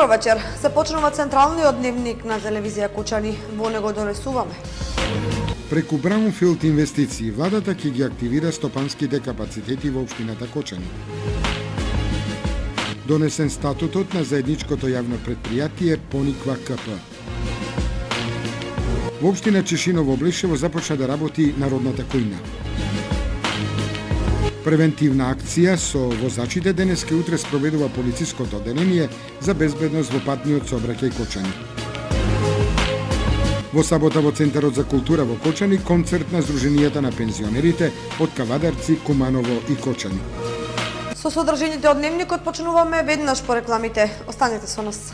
Добро вечер. Се почнува централниот дневник на телевизија Кучани. Во него донесуваме. Преку Браунфилд инвестиции, владата ќе ги активира стопанските капацитети во општината Кочани. Донесен статутот на заедничкото јавно предпријатие Пониква КП. Во општина Чешиново Облешево започна да работи народната којна. Превентивна акција со возачите денеска и утре спроведува полициското одделение за безбедност во патниот сообраќај Кочани. Во сабота во Центарот за култура во Кочани концерт на Сдруженијата на пензионерите од Кавадарци, Куманово и Кочани. Со содржините од дневникот почнуваме веднаш по рекламите. Останете со нас.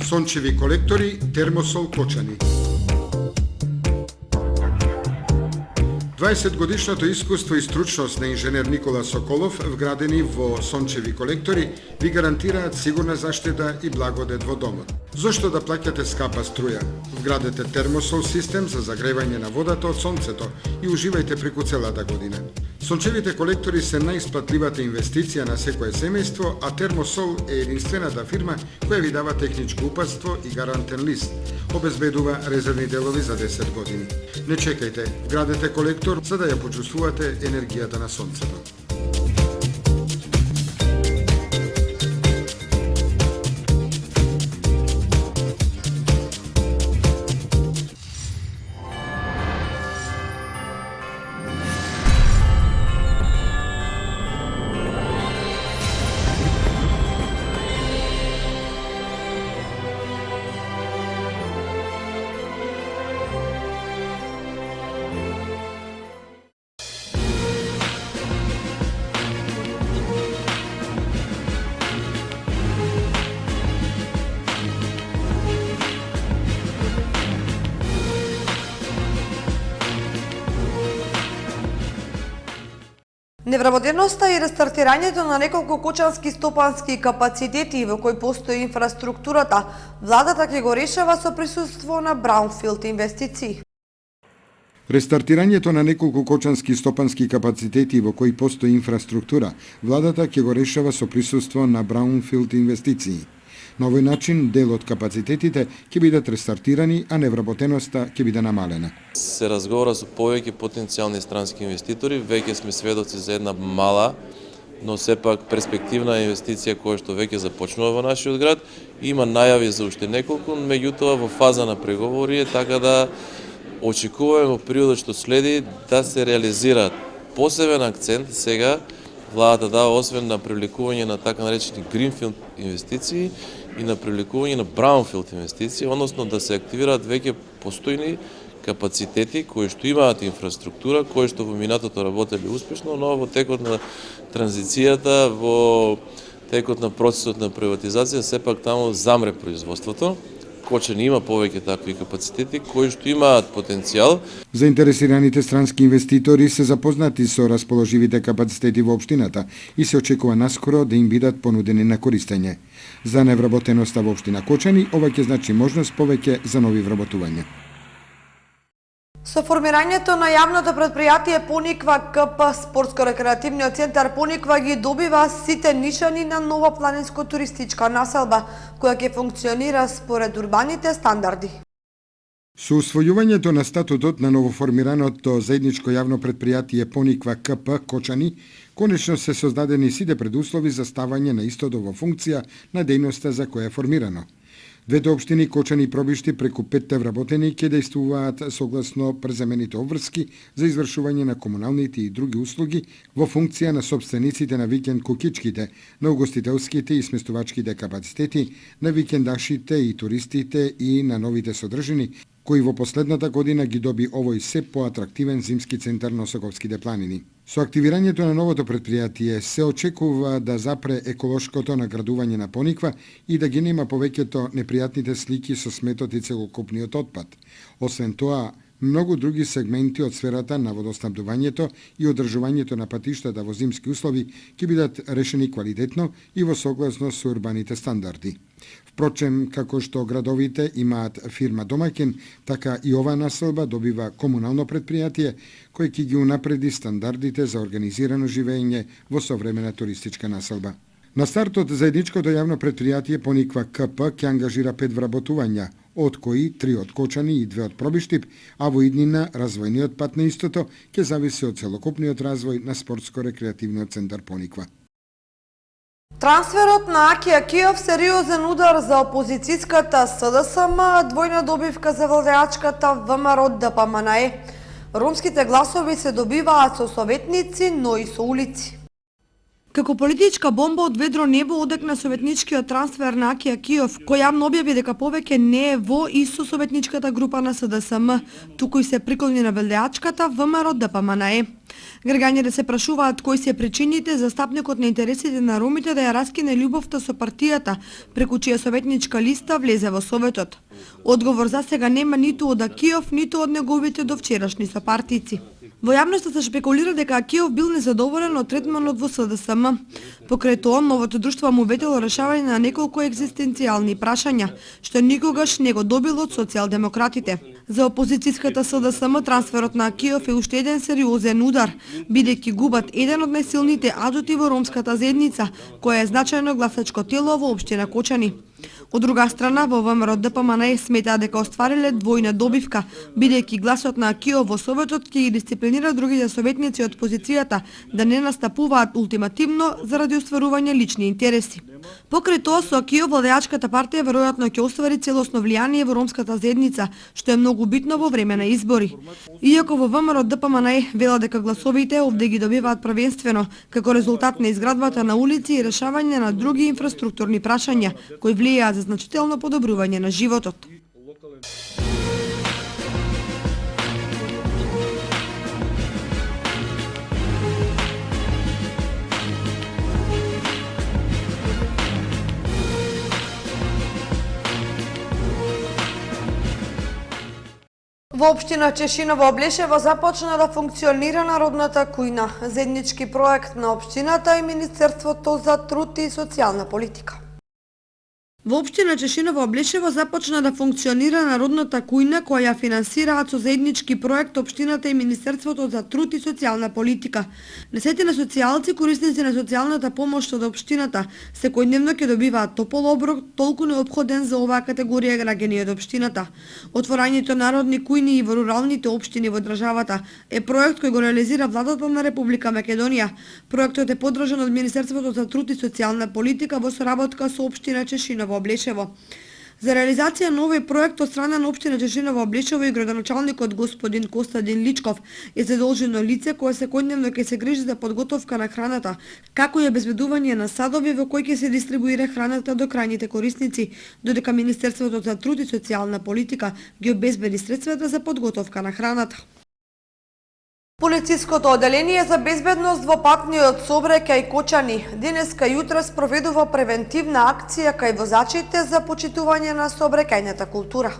Сончеви колектори, термосол Кочани. 20-годишното искуство и стручност на инженер Никола Соколов, вградени во сончеви колектори, ви гарантираат сигурна заштита и благодет во домот. Зошто да плаќате скапа струја? Вградете термосол систем за загревање на водата од сонцето и уживајте преку целата година. Сончевите колектори се најисплатливата инвестиција на секое семејство, а Термосол е единствената фирма која ви дава техничко упатство и гарантен лист. Обезбедува резервни делови за 10 години. Не чекајте, вградете колектор за да ја почувствувате енергијата на сонцето. Невработеноста и рестартирањето на неколку кучански стопански капацитети во кои постои инфраструктурата, владата ќе го решава со присуство на Браунфилд инвестиции. Рестартирањето на неколку кочански стопански капацитети во кои постои инфраструктура, владата ќе го решава со присуство на Браунфилд инвестиции. На овој начин, дел од капацитетите ќе бидат рестартирани, а невработеноста ќе биде намалена. Се разговара со повеќе потенцијални странски инвеститори, веќе сме сведоци за една мала но сепак перспективна инвестиција која што веќе започнува во нашиот град. Има најави за уште неколку, меѓутоа во фаза на преговори е, така да очекуваме во периодот што следи да се реализираат. Посебен акцент сега владата дава освен на привлекување на така наречени гринфилд инвестиции и на привлекување на браунфилд инвестиции, односно да се активираат веќе постојни капацитети кои што имаат инфраструктура, кои што во минатото работеле успешно, но во текот на транзицијата, во текот на процесот на приватизација, сепак таму замре производството. Кочани има повеќе такви капацитети кои што имаат потенцијал. Заинтересираните странски инвеститори се запознати со расположивите капацитети во општината и се очекува наскоро да им бидат понудени на користење. За невработеноста во општина Кочани, ова ќе значи можност повеќе за нови вработувања. Со формирањето на јавното предпријатие Пониква КП, спортско-рекреативниот центар Пониква ги добива сите нишани на нова планинско-туристичка населба, која ќе функционира според урбаните стандарди. Со усвојувањето на статутот на новоформираното заедничко јавно предпријатие Пониква КП Кочани, конечно се создадени сите предуслови за ставање на истото во функција на дејноста за која е формирано. Двете општини Кочани и Пробишти преку 5 вработени ќе действуваат согласно преземените обврски за извршување на комуналните и други услуги во функција на собствениците на викенд кукичките, на угостителските и сместувачките капацитети, на викендашите и туристите и на новите содржини, кои во последната година ги доби овој се поатрактивен зимски центар на Соковските планини. Со активирањето на новото предпријатие се очекува да запре еколошкото наградување на Пониква и да ги нема повеќето непријатните слики со сметот и целокупниот отпад. Освен тоа, многу други сегменти од сферата на водоснабдувањето и одржувањето на патиштата во зимски услови ќе бидат решени квалитетно и во согласно со урбаните стандарди. Впрочем, како што градовите имаат фирма домаќин, така и ова населба добива комунално предпријатие кој ќе ги унапреди стандардите за организирано живење во современа туристичка населба. На стартот заедничкото јавно предпријатие Пониква КП ќе ангажира 5 вработувања, од кои 3 од Кочани и 2 од Пробиштип, а во иднина развојниот пат на истото ќе зависи од целокупниот развој на спортско-рекреативниот центар Пониква. Трансферот на Аки Акиов сериозен удар за опозицијската СДСМ, двојна добивка за владеачката ВМРО ДПМНЕ. Ромските гласови се добиваат со советници, но и со улици. Како политичка бомба од ведро небо одекна советничкиот трансфер на Аки Акиов, кој јавно објави дека повеќе не е во и со советничката група на СДСМ, туку и се приклони на владеачката ВМРО ДПМНЕ. Граѓаните се прашуваат кои се причините за стапникот на интересите на ромите да ја раскине љубовта со партијата, преку чија советничка листа влезе во Советот. Одговор за сега нема ниту од Акиов, ниту од неговите довчерашни сопартици. Во јавноста се шпекулира дека Акиов бил незадоволен од третманот во СДСМ. Покрај тоа, новото друштво му ветело решавање на неколку екзистенцијални прашања, што никогаш не го добило од социјалдемократите. За опозицијската СДСМ трансферот на Акиов е уште еден сериозен удар, бидејќи губат еден од најсилните адути во ромската заедница, која е значајно гласачко тело во општина Кочани. Од друга страна, во ВМРО ДПМНЕ сметаат дека оствариле двојна добивка, бидејќи гласот на Акиов во Советот ќе ги дисциплинира другите советници од позицијата да не настапуваат ултимативно заради остварување лични интереси. Покрај тоа, со Акиов владеачката партија веројатно ќе оствари целосно влијание во ромската заедница, што е многу битно во време на избори. Иако во ВМРО ДПМНЕ велат дека гласовите овде ги добиваат првенствено како резултат на изградбата на улици и решавање на други инфраструктурни прашања кои влијаат за значително подобрување на животот. Во општина Чешиново Облешево започна да функционира Народната кујна, заеднички проект на општината и Министерството за труд и социјална политика. Во општина Чешиново Облешево започна да функционира народната кујна која ја финансираат со заеднички проект општината и Министерството за труд и социјална политика. Десетина социјалци, корисници на социјалната помош од општината, секојдневно ќе добиваат топол оброк, толку неопходен за оваа категорија граѓани од општината. Отворањето народни кујни и во руралните општини во државата е проект кој го реализира владата на Република Македонија. Проектот е поддржан од Министерството за труд и социјална политика во соработка со општина Чешиново Облешево. За реализација на овој проект од страна на општина Чешиново Облешево и градоначалникот господин Костадин Личков е задолжено лице кое секојдневно ќе се грижи за подготовка на храната, како и обезбедување на садови во кои ќе се дистрибуира храната до крајните корисници, додека Министерството за труд и социјална политика ги обезбеди средствата за подготовка на храната. Полициското оделение за безбедност во патниот сообраќај Кочани денеска и утре спроведува превентивна акција кај возачите за почитување на сообраќајната култура.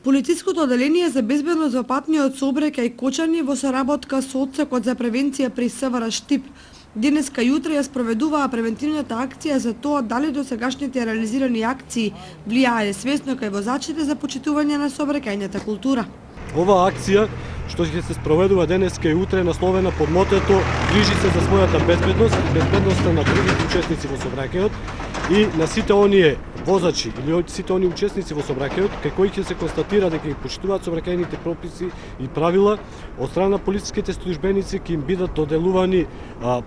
Полициското оделение за безбедност во патниот сообраќај Кочани во соработка со Одсекот за превенција при СВР Штип денеска и утре ја спроведуваа превентивната акција за тоа дали досегашните реализирани акции влијае свесно кај возачите за почитување на сообраќајната култура. Ова акција што ќе се спроведува денеска и утре насловена под мотото "Грижи се за својата безбедност и безбедноста на другите учесници во сообраќајот" и на сите оние возачи или сите оние учесници во сообраќајот кај кои ќе се констатира дека ги почитуваат сообраќајните прописи и правила, од страна на полициските службеници ќе им бидат доделувани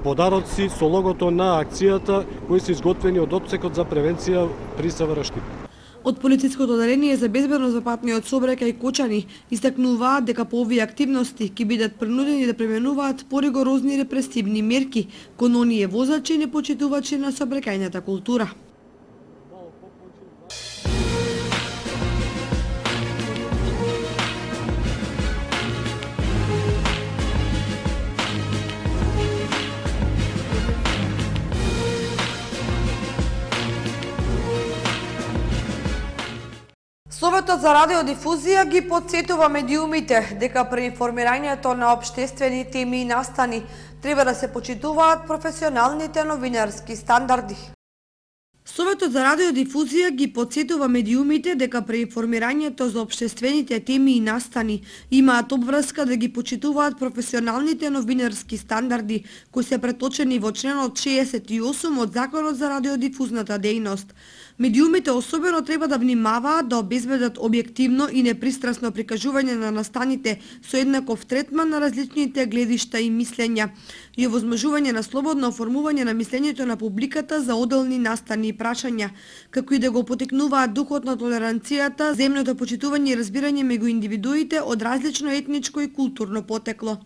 подароци со логото на акцијата кои се изготвени од Одсекот за превенција при СВР Штип. Од полициското оделение за безбедност во патниот сообраќај Кочани истакнуваат дека по овие активности ќе бидат принудени да применуваат поригорозни репресивни мерки кон оние возачи и непочитувачи на сообраќајната култура. Советот за радиодифузија ги потсетува медиумите дека при информирањето на општествени теми и настани треба да се почитуваат професионалните новинарски стандарди. Советот за радиодифузија ги потсетува медиумите дека при информирањето за општествените теми и настани имаат обврска да ги почитуваат професионалните новинарски стандарди кои се преточени во членот 68 од Законот за радиодифузната дејност. Медиумите особено треба да внимаваат да обезбедат објективно и непристрасно прикажување на настаните со еднаков третман на различните гледишта и мислења и овозможување на слободно оформување на мислењето на публиката за одделни настани и прашања, како и да го потекнуваат духот на толеранцијата, земното почитување и разбирање меѓу индивидуите од различно етничко и културно потекло.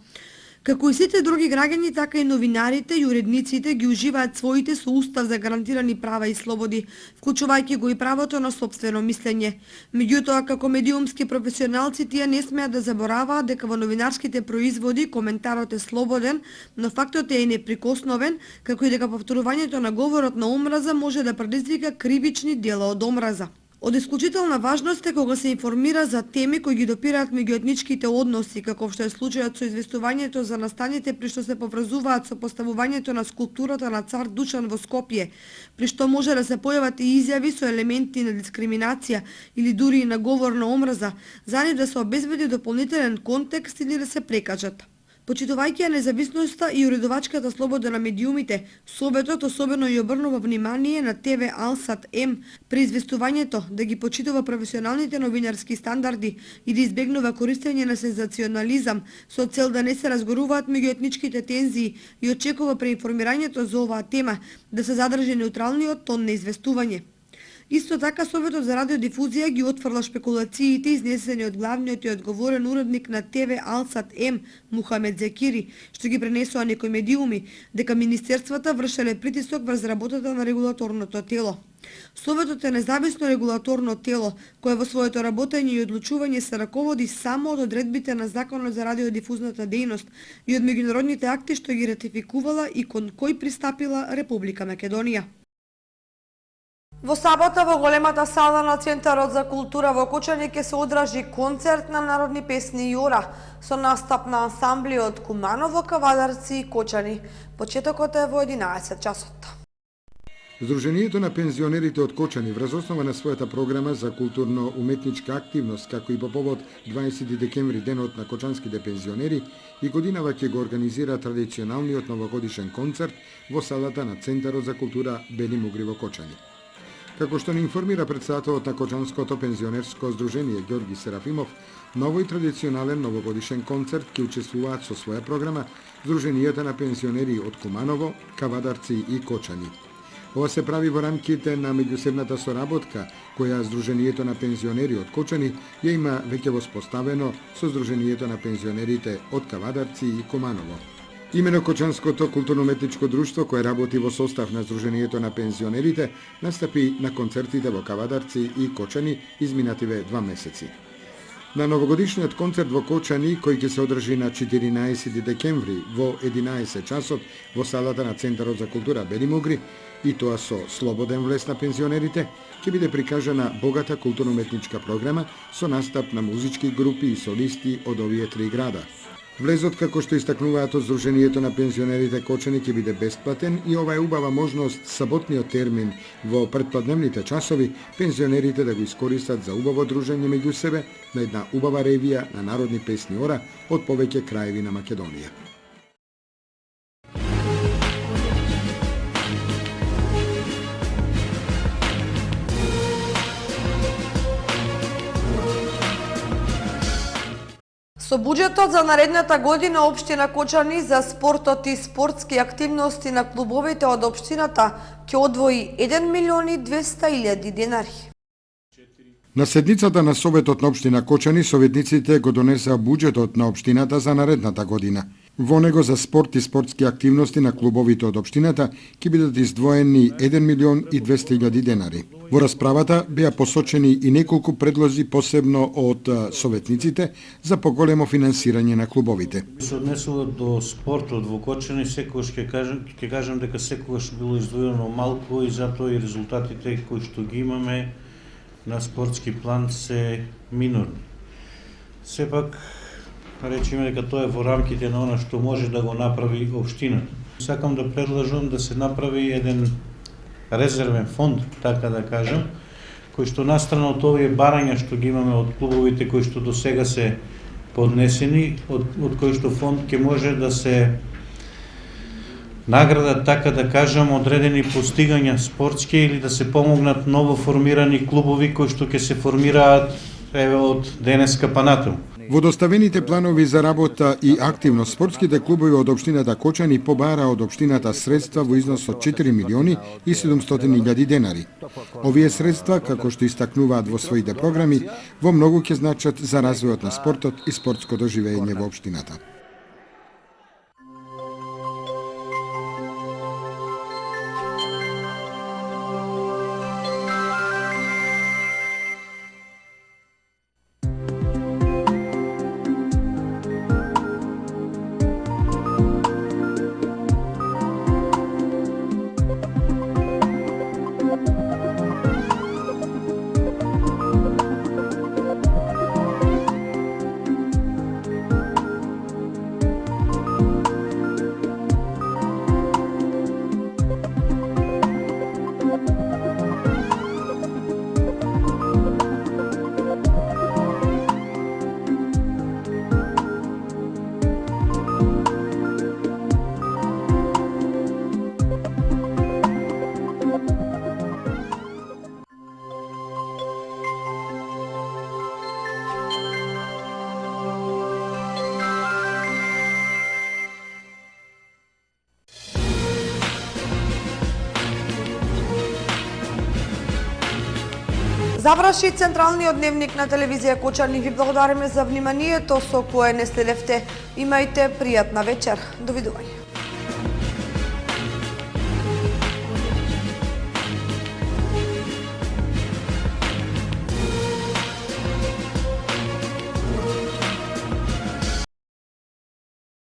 Како и сите други граѓани, така и новинарите и уредниците ги уживаат своите со устав за гарантирани права и слободи, вклучувајќи го и правото на сопствено мислење. Меѓутоа, како медиумски професионалци, тие не смеат да забораваат дека во новинарските производи коментарот е слободен, но фактот е и неприкосновен, како и дека повторувањето на говорот на омраза може да предизвика кривични дела од омраза. Од исклучителна важност е кога се информира за теми кои ги допираат меѓуетничките односи, како што е случајот со известувањето за настаните при што се поврзуваат со поставувањето на скулптурата на цар Душан во Скопје, при што може да се појават и изјави со елементи на дискриминација или дури и на говор на омраза, за нив да се обезбеди дополнителен контекст или да се прекажат. Почитувајќи ја независноста и уредувачката слобода на медиумите, Советот особено ја обрнува внимание на ТВ Алсат М при известувањето да ги почитува професионалните новинарски стандарди и да избегнува користење на сензационализам со цел да не се разгоруваат меѓуетничките тензии и очекува при информирањето за оваа тема да се задржи неутралниот тон на известување. Исто така, Советот за радиодифузија ги отфрла шпекулациите изнесени од главниот и одговорен уредник на ТВ Алсат М, Мухамед Зекири, што ги пренесоа некои медиуми, дека министерствата вршеле притисок врз работата на регулаторното тело. Советот е независно регулаторно тело, кое во своето работење и одлучување се раководи само од одредбите на Законот за радиодифузната дејност и од меѓународните акти што ги ратификувала и кон кои пристапила Република Македонија. Во сабота во големата сала на Центарот за култура во Кочани ќе се одржи концерт на народни песни и ора со настап на ансамбли од Куманово, Кавадарци и Кочани. Почетокот е во 11 часот. Здруженијето на пензионерите од Кочани врз основа на својата програма за културно-уметничка активност, како и по повод 20 декември, денот на кочанските пензионери, и годинава ќе го организира традиционалниот новогодишен концерт во салата на Центарот за култура Бели Мугри во Кочани. Како што ни информира председателот на Кочанското пензионерско здружение Ѓорги Серафимов, на овој традиционален новогодишен концерт ќе учествуваат со своја програма здруженијата на пензионери од Куманово, Кавадарци и Кочани. Ова се прави во рамките на меѓусебната соработка која Здруженијето на пензионери од Кочани ја има веќе воспоставено со Здруженијето на пензионерите од Кавадарци и Куманово. Имено Кочанското културно-уметничко друштво, кое работи во состав на Здруженијето на пензионерите, настапи на концертите во Кавадарци и Кочани изминативе 2 месеци. На новогодишниот концерт во Кочани, кој ќе се одржи на 14 декември во 11 часот во салата на Центарот за култура Бели Мугри, и тоа со слободен влез на пензионерите, ќе биде прикажана богата културно-уметничка програма со настап на музички групи и солисти од овие 3 града. Влезот, како што истакнуваат од Здруженијето на пензионерите Кочани, ќе биде бесплатен и ова е убава можност саботниот термин во предпладневните часови пензионерите да го искористат за убаво дружење меѓу себе на една убава ревија на народни песни ора од повеќе краеви на Македонија. Со буџетот за наредната година Општина Кочани за спортот и спортски активности на клубовите од општината ќе одвои 1.200.000 денари. На седницата на Советот на Општина Кочани, советниците го донесаа буџетот на општината за наредната година. Во него за спорт и спортски активности на клубовите од општината ќе бидат издвоени 1.200.000 денари. Во расправата беа посочени и неколку предлози, посебно од советниците, за поголемо финансирање на клубовите. Се однесува до спортот во Кочани, секогаш ќе кажам дека секогаш било издвоено малку и затоа и резултатите кои што ги имаме на спортски план се минорни. Сепак речеме дека тоа е во рамките на она што може да го направи општината. Сакам да предложам да се направи еден резервен фонд, така да кажам, кој што настрана од овие барања што ги имаме од клубовите кои што до сега се поднесени, од кој што фонд ќе може да се наградат, така да кажам, одредени постигања спортски или да се помогнат ново формирани клубови кои што ќе се формираат од денеска па натаму. Во доставените планови за работа и активност, спортските клубови од општината Кочани побара од општината средства во износ од 4.700.000 денари. Овие средства, како што истакнуваат во своите програми, во многу ќе значат за развојот на спортот и спортското живење во општината. Заврши централниот дневник на телевизија Кочани. Ви благодариме за вниманието со кое не следевте. Имајте пријатна вечер. Довидување.